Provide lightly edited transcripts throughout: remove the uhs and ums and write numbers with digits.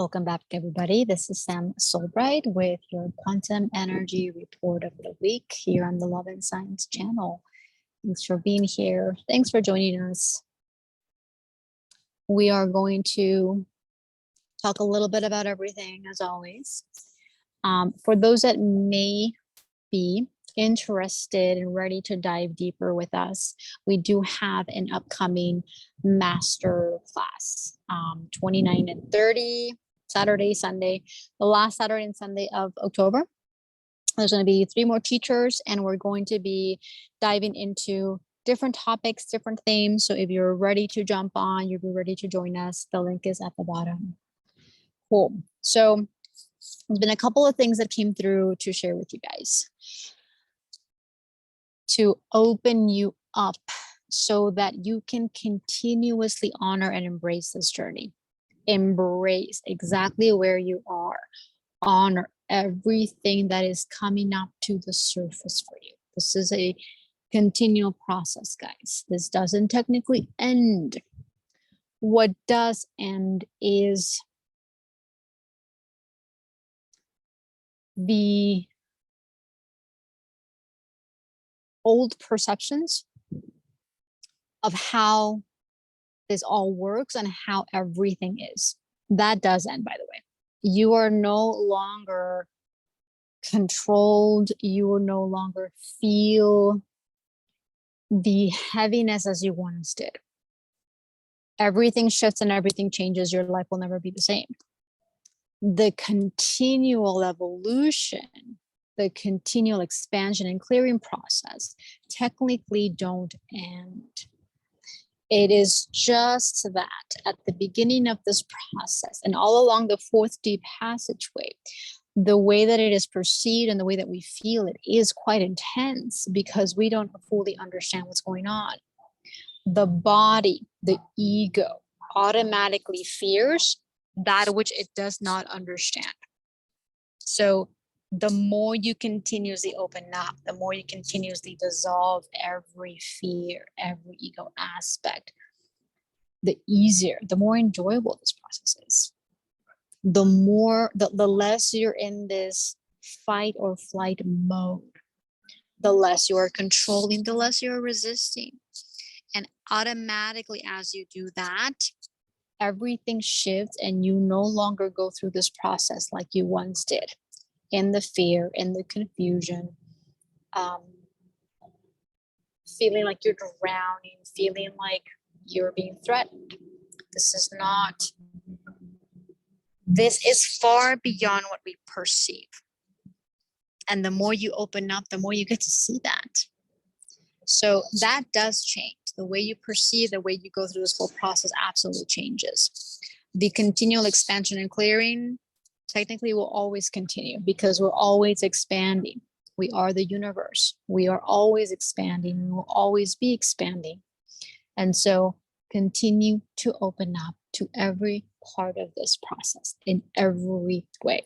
Welcome back, everybody. This is Sam SOLBRIGHT with your quantum energy report of the week here on the Love and Science channel. Thanks for being here. Thanks for joining us. We are going to talk a little bit about everything, as always. For those that may be interested and ready to dive deeper with us, we do have an upcoming master class, 29 and 30, Saturday, Sunday, the last Saturday and Sunday of October. There's going to be 3 more teachers, and we're going to be diving into different topics, different themes. So if you're ready to jump on, you'll be ready to join us. The link is at the bottom. Cool. So there's been a couple of things that came through to share with you guys, to open you up so that you can continuously honor and embrace this journey. Embrace exactly where you are. Honor everything that is coming up to the surface for you. This is a continual process, guys. This doesn't technically end. What does end is the old perceptions of how this all works and how everything is. That does end, by the way. You are no longer controlled. You will no longer feel the heaviness as you once did. Everything shifts and everything changes. Your life will never be the same. The continual evolution, the continual expansion and clearing process technically don't end. It is just that at the beginning of this process and all along the 4th deep passageway, the way that it is perceived and the way that we feel it is quite intense because we don't fully understand what's going on. The body, the ego, automatically fears that which it does not understand. So the more you continuously open up, the more you continuously dissolve every fear, every ego aspect, the easier, the more enjoyable this process is. The less you're in this fight or flight mode, the less you are controlling, the less you're resisting. And automatically as you do that, everything shifts and you no longer go through this process like you once did. In the fear, in the confusion, feeling like you're drowning, feeling like you're being threatened. This is far beyond what we perceive. And the more you open up, the more you get to see that. So that does change. The way you perceive, the way you go through this whole process absolutely changes. The continual expansion and clearing technically will always continue because we're always expanding. We are the universe. We are always expanding. We will always be expanding. And so continue to open up to every part of this process in every way.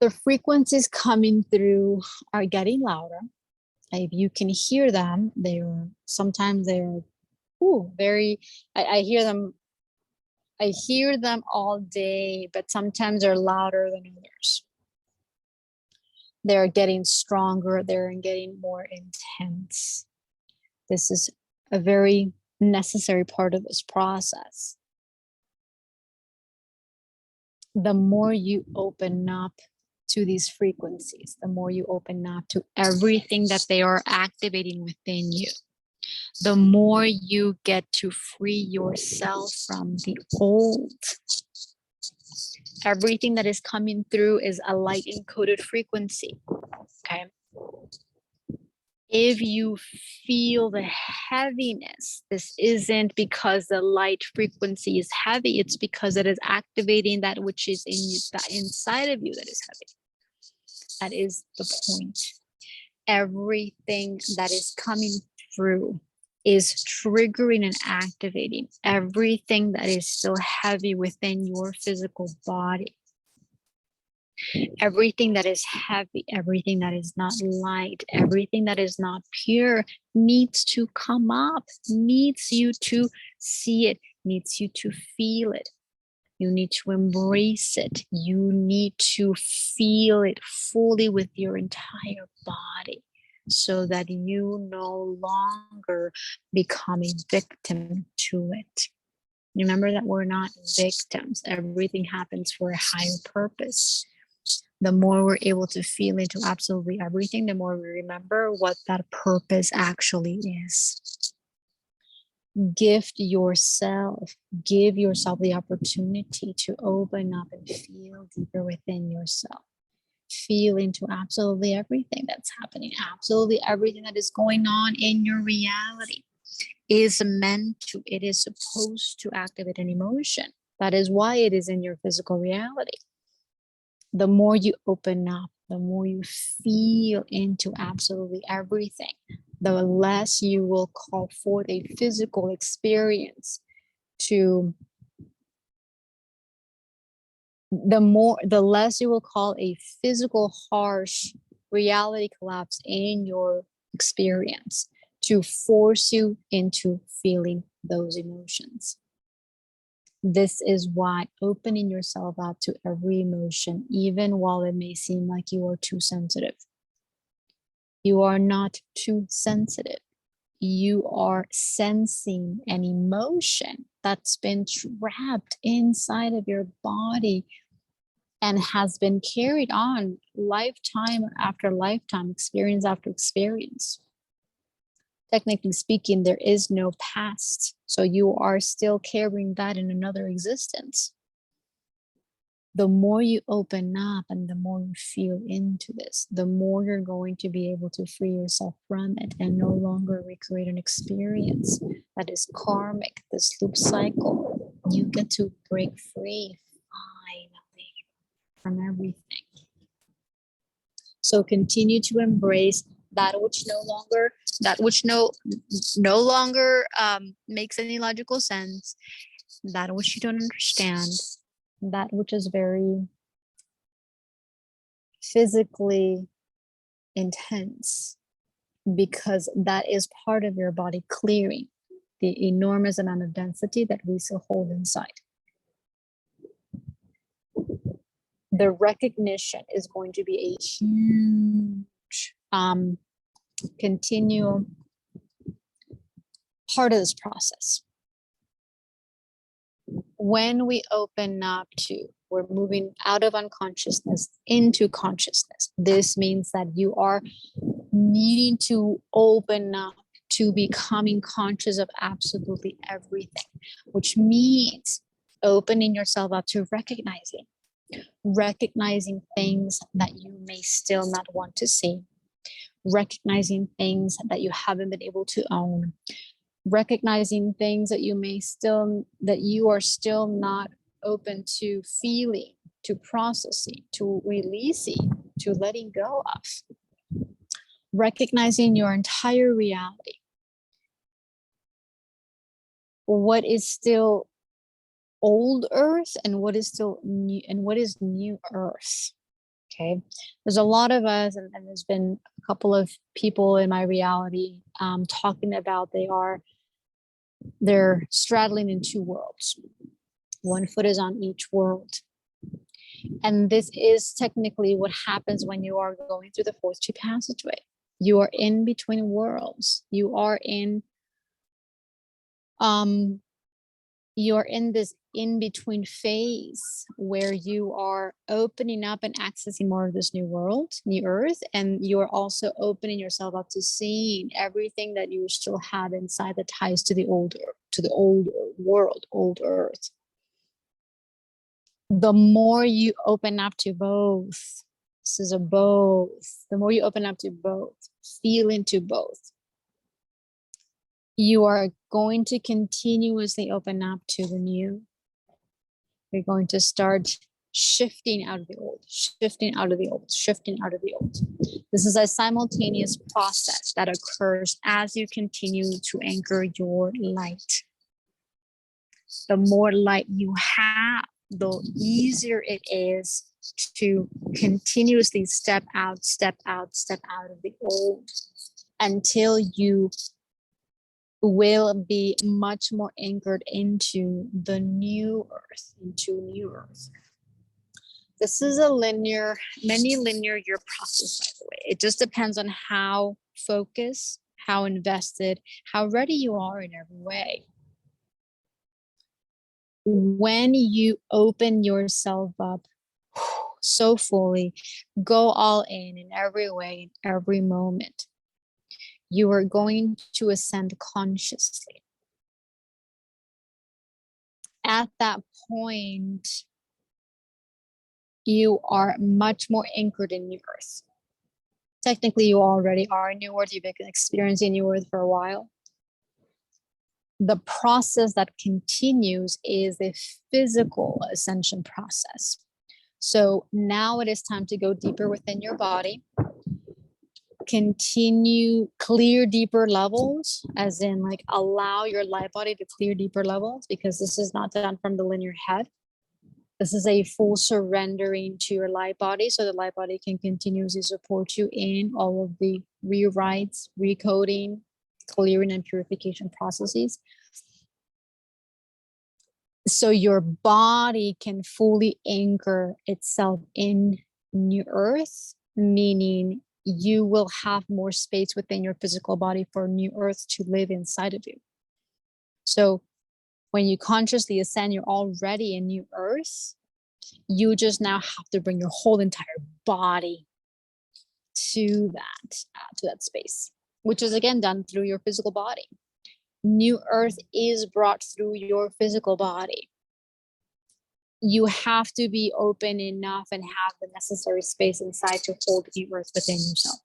The frequencies coming through are getting louder. If you can hear them, sometimes they're very, I hear them. I hear them all day, but sometimes they're louder than others. They're getting stronger. They're getting more intense. This is a very necessary part of this process. The more you open up to these frequencies, the more you open up to everything that they are activating within you, the more you get to free yourself from the old. Everything that is coming through is a light encoded frequency. Okay. If you feel the heaviness, this isn't because the light frequency is heavy. It's because it is activating that which is in you, that inside of you that is heavy. That is the point. Everything that is coming through is triggering and activating everything that is still heavy within your physical body. Everything that is heavy, everything that is not light, everything that is not pure needs to come up, needs you to see it, needs you to feel it. You need to embrace it. You need to feel it fully with your entire body so that you no longer become a victim to it. Remember that we're not victims. Everything happens for a higher purpose. The more we're able to feel into absolutely everything, the more we remember what that purpose actually is. Give yourself the opportunity to open up and feel deeper within yourself. Feel into absolutely everything that's happening, absolutely everything that is going on in your reality is it is supposed to activate an emotion. That is why it is in your physical reality. The more you open up, the more you feel into absolutely everything, the less you will call forth a physical experience the less you will call a physical harsh reality collapse in your experience to force you into feeling those emotions. This is why opening yourself up to every emotion, even while it may seem like you are too sensitive. You are not too sensitive. You are sensing an emotion that's been trapped inside of your body and has been carried on lifetime after lifetime, experience after experience. Technically speaking, there is no past. So you are still carrying that in another existence. The more you open up and the more you feel into this, the more you're going to be able to free yourself from it and no longer recreate an experience that is karmic, this loop cycle. You get to break free finally from everything. So continue to embrace that which no longer makes any logical sense, that which you don't understand, that which is very physically intense, because that is part of your body clearing the enormous amount of density that we still hold inside. The recognition is going to be a huge continual part of this process. When we open up we're moving out of unconsciousness into consciousness. This means that you are needing to open up to becoming conscious of absolutely everything, which means opening yourself up to recognizing things that you may still not want to see, recognizing things that you haven't been able to own, recognizing things that you are still not open to feeling, to processing, to releasing, to letting go of, recognizing your entire reality, what is still old earth and what is still new and what is new earth. Okay, there's a lot of us, and there's been a couple of people in my reality talking about they're straddling in two worlds. One foot is on each world. And this is technically what happens when you are going through the fourth chi passageway. You are in between worlds. You're in this in-between phase where you are opening up and accessing more of this new world, new earth, and you're also opening yourself up to seeing everything that you still have inside that ties to the old world, old earth. The more you open up to both, this is a both, the more you open up to both, feel into both, you are going to continuously open up to the new. You're going to start shifting out of the old, shifting out of the old, shifting out of the old. This is a simultaneous process that occurs as you continue to anchor your light. The more light you have, the easier it is to continuously step out of the old until you will be much more anchored into the new earth, This is a many linear year process, by the way. It just depends on how focused, how invested, how ready you are in every way. When you open yourself up so fully, go all in every way, in every moment, you are going to ascend consciously. At that point, you are much more anchored in New Earth. Technically, you already are in New Earth. You've been experiencing New Earth for a while. The process that continues is a physical ascension process. So now it is time to go deeper within your body. Continue, clear deeper levels, as in like allow your light body to clear deeper levels, because this is not done from the linear head. This is a full surrendering to your light body, so the light body can continuously support you in all of the rewrites, recoding, clearing, and purification processes. So your body can fully anchor itself in New Earth, meaning you will have more space within your physical body for New Earth to live inside of you. So when you consciously ascend, you're already in New Earth. You just now have to bring your whole entire body to that space, which is again done through your physical body. New Earth is brought through your physical body. You have to be open enough and have the necessary space inside to hold New Earth within yourself.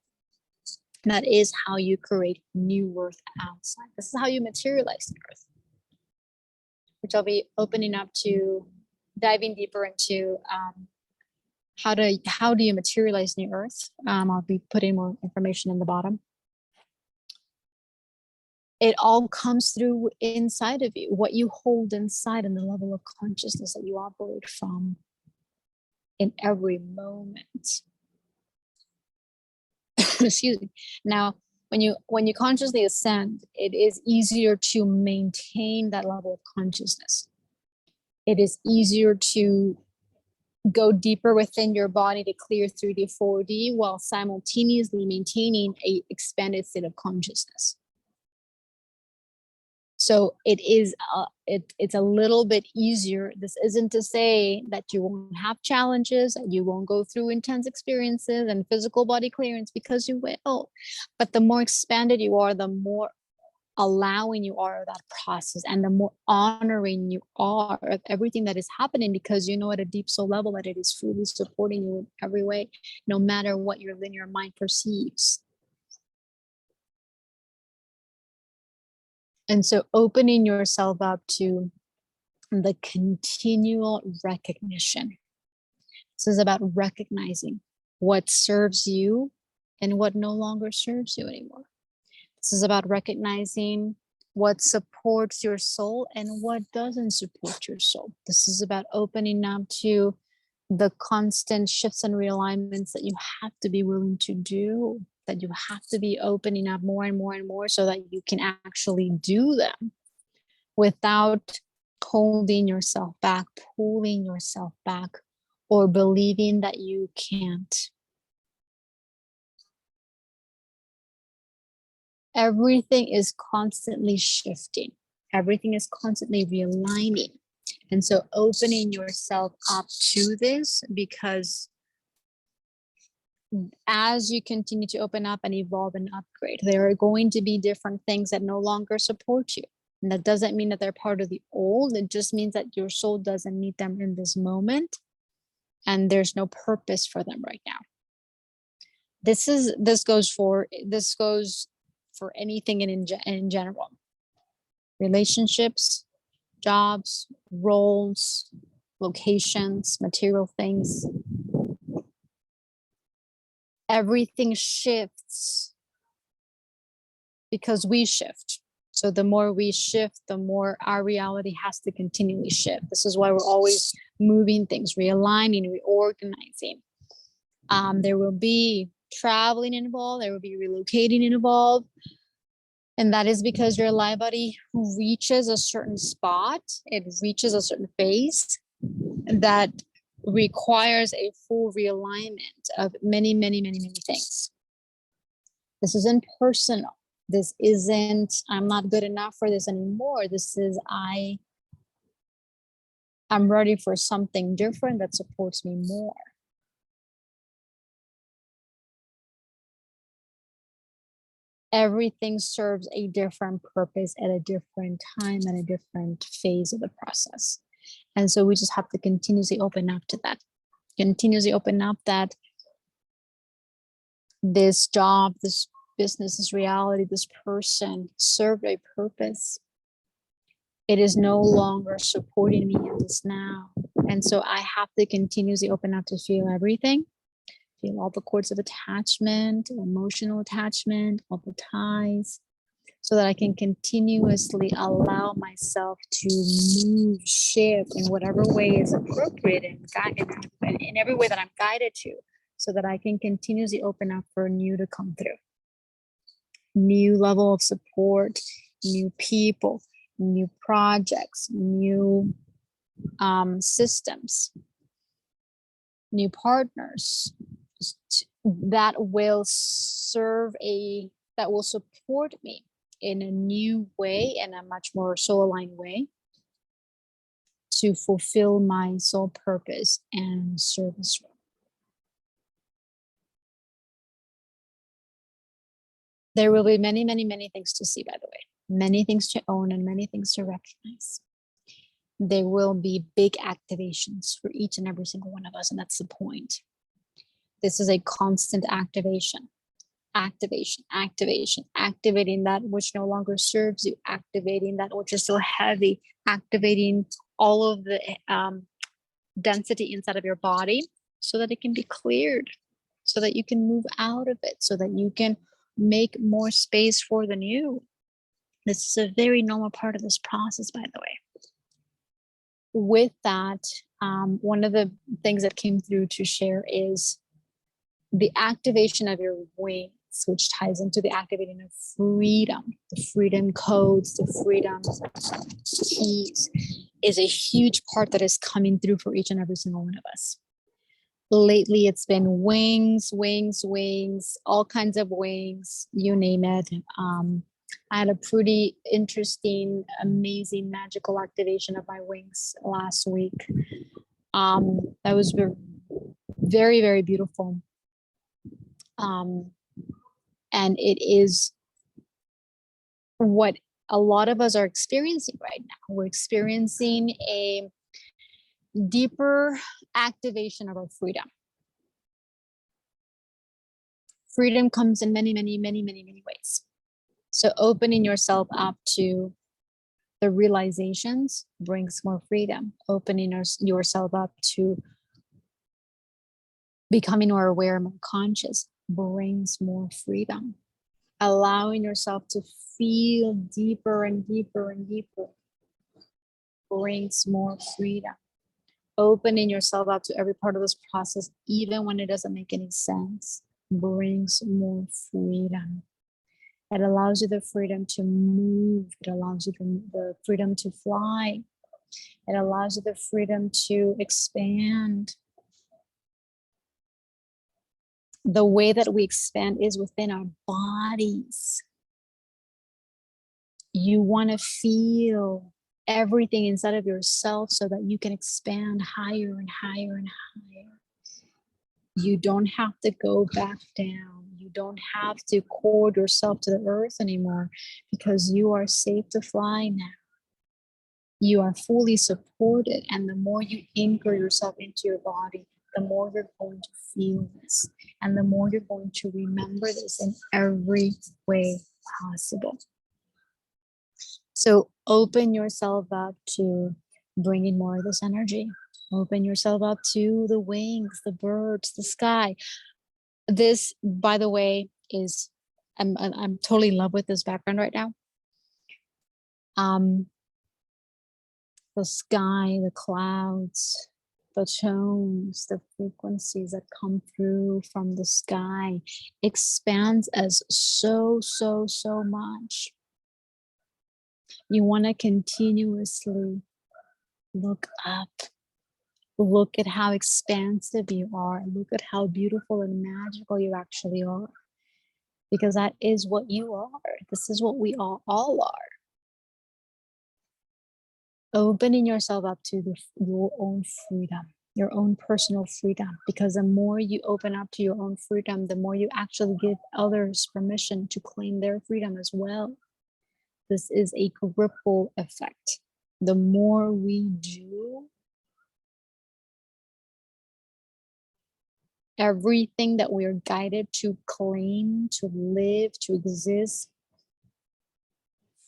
And that is how you create New Earth outside. This is how you materialize New Earth, which I'll be opening up to diving deeper into how do you materialize New Earth. I'll be putting more information in the bottom. It all comes through inside of you, what you hold inside and the level of consciousness that you operate from in every moment. Excuse me. Now, when you consciously ascend, it is easier to maintain that level of consciousness. It is easier to go deeper within your body to clear 3D, 4D, while simultaneously maintaining an expanded state of consciousness. So it is it's a little bit easier. This isn't to say that you won't have challenges, that you won't go through intense experiences and physical body clearance, because you will. But the more expanded you are, the more allowing you are of that process, and the more honoring you are of everything that is happening, because you know at a deep soul level that it is fully supporting you in every way, no matter what your linear mind perceives. And so opening yourself up to the continual recognition. This is about recognizing what serves you and what no longer serves you anymore. This is about recognizing what supports your soul and what doesn't support your soul. This is about opening up to the constant shifts and realignments that you have to be willing to do, that you have to be opening up more and more and more, so that you can actually do them without holding yourself back, pulling yourself back, or believing that you can't. Everything is constantly shifting. Everything is constantly realigning. And so opening yourself up to this, because as you continue to open up and evolve and upgrade, there are going to be different things that no longer support you. And that doesn't mean that they're part of the old. It just means that your soul doesn't need them in this moment, and there's no purpose for them right now. This goes for anything in general. Relationships, jobs, roles, locations, material things. Everything shifts because we shift. So the more we shift, the more our reality has to continually shift. This is why we're always moving things, realigning, reorganizing. There will be traveling involved. There will be relocating involved. And that is because your light body reaches a certain spot, it reaches a certain phase that requires a full realignment of many, many, many, many things. This isn't personal. This isn't, I'm not good enough for this anymore. This is, I'm ready for something different that supports me more. Everything serves a different purpose at a different time, at a different phase of the process. And so we just have to continuously open up to that. Continuously open up that this job, this business, this reality, this person served a purpose. It is no longer supporting me in this now. And so I have to continuously open up to feel everything. Feel all the cords of attachment, emotional attachment, all the ties, so that I can continuously allow myself to move, shift in whatever way is appropriate and in every way that I'm guided to, so that I can continuously open up for new to come through. New level of support, new people, new projects, new systems, new partners that will that will support me in a new way, in a much more soul-aligned way, to fulfill my soul purpose and service role. There will be many, many, many things to see, by the way, many things to own and many things to recognize. There will be big activations for each and every single one of us, and that's the point. This is a constant activation, activating that which no longer serves you, activating that which is still heavy, activating all of the density inside of your body so that it can be cleared, so that you can move out of it, so that you can make more space for the new. This is a very normal part of this process, by the way. With that, one of the things that came through to share is the activation of your wings, which ties into the activating of freedom, the freedom codes, the freedom keys, is a huge part that is coming through for each and every single one of us. Lately, it's been wings, all kinds of wings, you name it. I had a pretty interesting, amazing, magical activation of my wings last week. That was very, very beautiful. And it is what a lot of us are experiencing right now. We're experiencing a deeper activation of our freedom. Freedom comes in many, many, many, many, many ways. So opening yourself up to the realizations brings more freedom. Opening yourself up to becoming more aware, more conscious brings more freedom. Allowing yourself to feel deeper and deeper and deeper brings more freedom. Opening yourself up to every part of this process, even when it doesn't make any sense, brings more freedom. It allows you the freedom to move. It allows you the freedom to fly. It allows you the freedom to expand. The way that we expand is within our bodies. You want to feel everything inside of yourself so that you can expand higher and higher and higher. You don't have to go back down. You don't have to cord yourself to the earth anymore, because you are safe to fly now. You are fully supported, and the more you anchor yourself into your body, the more you're going to feel this, and the more you're going to remember this in every way possible. So open yourself up to bringing more of this energy. Open yourself up to the wings, the birds, the sky. This, by the way, is, I'm totally in love with this background right now. The sky, the clouds, the tones, the frequencies that come through from the sky expands us so, so, so much. You want to continuously look up. Look at how expansive you are. Look at how beautiful and magical you actually are. Because that is what you are. This is what we all are. Opening yourself up to your own freedom, your own personal freedom. Because the more you open up to your own freedom, the more you actually give others permission to claim their freedom as well. This is a ripple effect. The more we do, everything that we are guided to claim, to live, to exist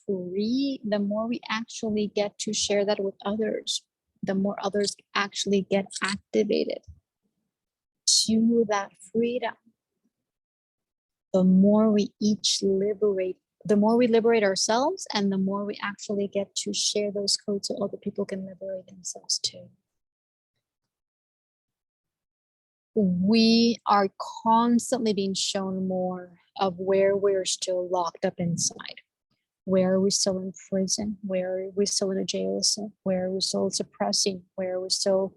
free, the more we actually get to share that with others, the more others actually get activated to that freedom. The more we each liberate, the more we liberate ourselves, and the more we actually get to share those codes so other people can liberate themselves too. We are constantly being shown more of where we're still locked up inside. Where are we still in prison? Where are we still in a jail cell? Where are we still suppressing? Where are we still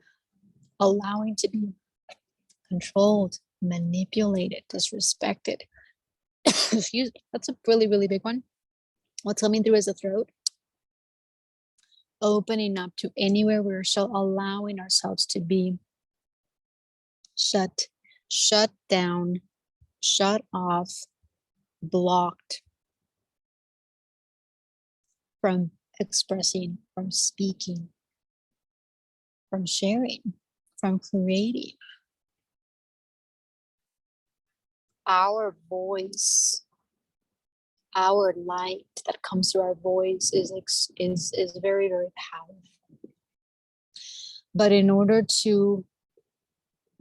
allowing to be controlled, manipulated, disrespected? Excuse me, that's a really, really big one. What's coming through is the throat. Opening up to anywhere we're still allowing ourselves to be shut down, shut off, blocked from expressing, from speaking, from sharing, from creating. Our voice, our light that comes through our voice is very, very powerful. But in order to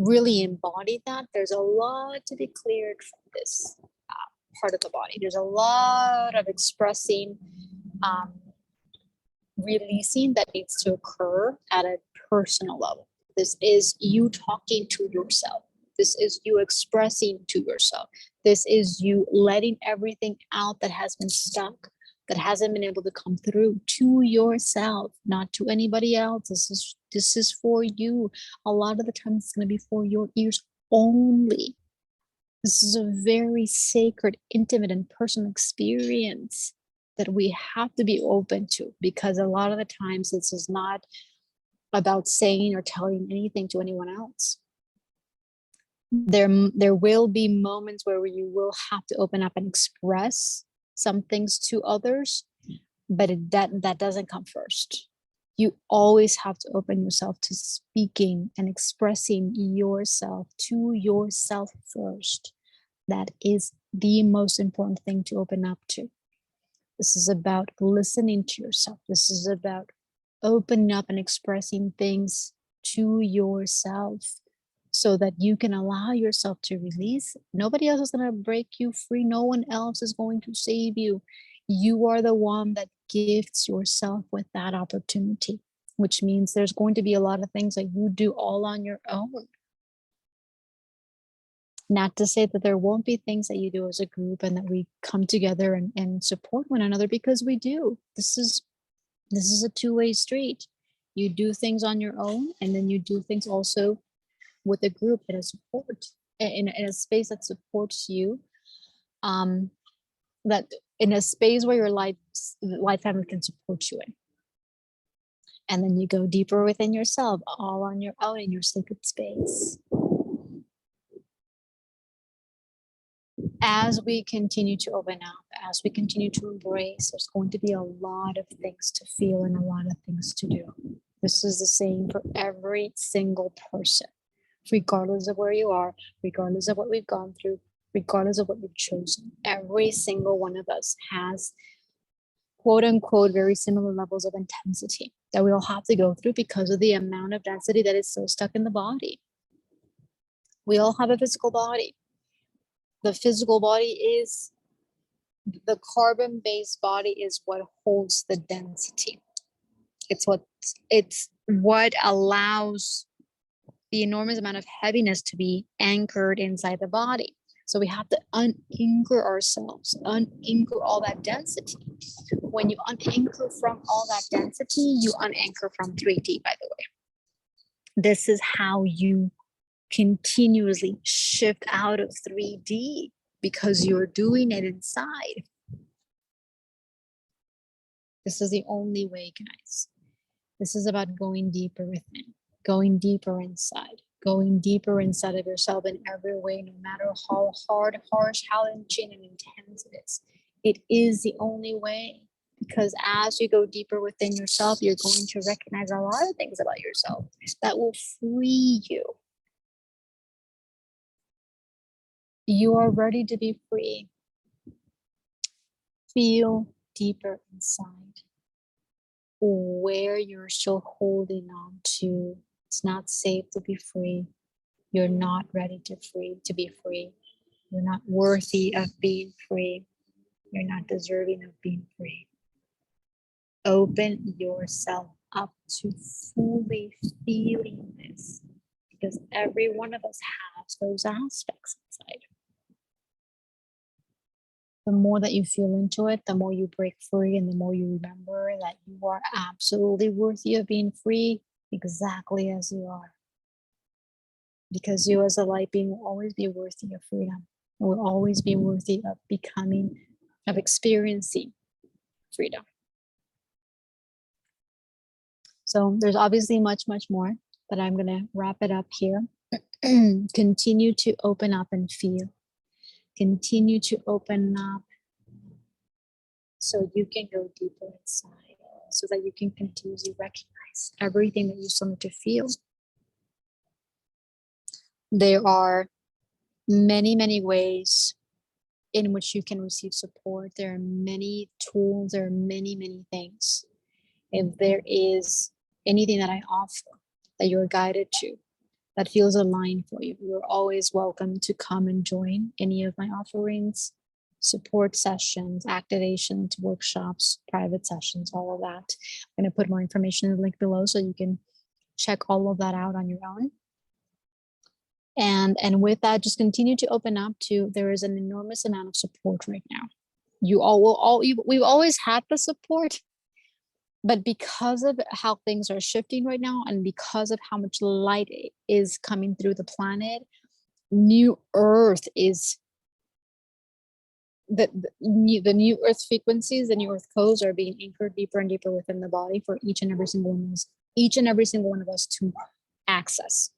really embody that, there's a lot to be cleared from this part of the body. There's a lot of expressing, releasing that needs to occur at a personal level. This is you talking to yourself. This is you expressing to yourself. This is you letting everything out that has been stuck, that hasn't been able to come through, to yourself, not to anybody else. This is for you. A lot of the time it's going to be for your ears only. This is a very sacred, intimate, and personal experience that we have to be open to, because a lot of the times this is not about saying or telling anything to anyone else. There will be moments where you will have to open up and express some things to others, but that doesn't come first. You always have to open yourself to speaking and expressing yourself to yourself first. That is the most important thing to open up to. This is about listening to yourself. This is about opening up and expressing things to yourself so that you can allow yourself to release. Nobody else is going to break you free. No one else is going to save you. You are the one that gifts yourself with that opportunity, which means there's going to be a lot of things that you do all on your own. Not to say that there won't be things that you do as a group and that we come together and support one another, because we do. This is a two-way street. You do things on your own, and then you do things also with a group and a support in a space that supports you. That in a space where your life family can support you in. And then you go deeper within yourself, all on your own in your sacred space. As we continue to open up, as we continue to embrace, there's going to be a lot of things to feel and a lot of things to do. This is the same for every single person, regardless of where you are, regardless of what we've gone through, regardless of what we've chosen. Every single one of us has, quote unquote, very similar levels of intensity that we all have to go through because of the amount of density that is still stuck in the body. We all have a physical body. The physical body is, the carbon-based body is what holds the density. It's what allows the enormous amount of heaviness to be anchored inside the body. So we have to unanchor ourselves, unanchor all that density. When you unanchor from all that density, you unanchor from 3D, by the way. This is how you continuously shift out of 3D, because you're doing it inside. This is the only way, guys. This is about going deeper within, going deeper inside, going deeper inside of yourself in every way, no matter how hard, harsh, challenging, and intense it is. It is the only way, because as you go deeper within yourself, you're going to recognize a lot of things about yourself that will free you. You are ready to be free. Feel deeper inside where you're still holding on to. It's not safe to be free. You're not ready to be free. You're not worthy of being free. You're not deserving of being free. Open yourself up to fully feeling this, because every one of us has those aspects inside. The more that you feel into it, the more you break free, and the more you remember that you are absolutely worthy of being free exactly as you are. Because you as a light being will always be worthy of freedom. It will always be worthy of becoming, of experiencing freedom. So there's obviously much, much more, but I'm going to wrap it up here. Continue to open up and feel. Continue to open up so you can go deeper inside, so that you can continuously recognize everything that you still need to feel. There are many, many ways in which you can receive support. There are many tools, there are many, many things. If there is anything that I offer that you're guided to, that feels aligned for you, you're always welcome to come and join any of my offerings, support sessions, activations, workshops, private sessions, all of that. I'm going to put more information in the link below so you can check all of that out on your own. And with that, just continue to open up to, there is an enormous amount of support right now. We've always had the support, but because of how things are shifting right now, and because of how much light is coming through the planet, new earth is, the new earth frequencies, the new earth codes are being anchored deeper and deeper within the body for each and every single one of us to access.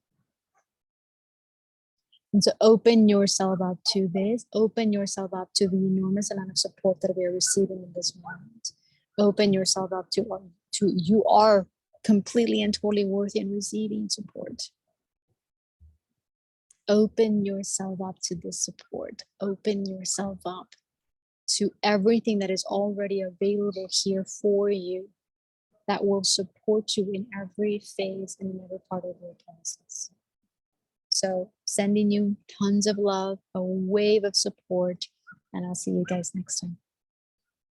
And so open yourself up to this. Open yourself up to the enormous amount of support that we are receiving in this moment. Open yourself up to you are completely and totally worthy and receiving support. Open yourself up to this support. Open yourself up to everything that is already available here for you, that will support you in every phase and in every part of your process. So sending you tons of love, a wave of support, and I'll see you guys next time.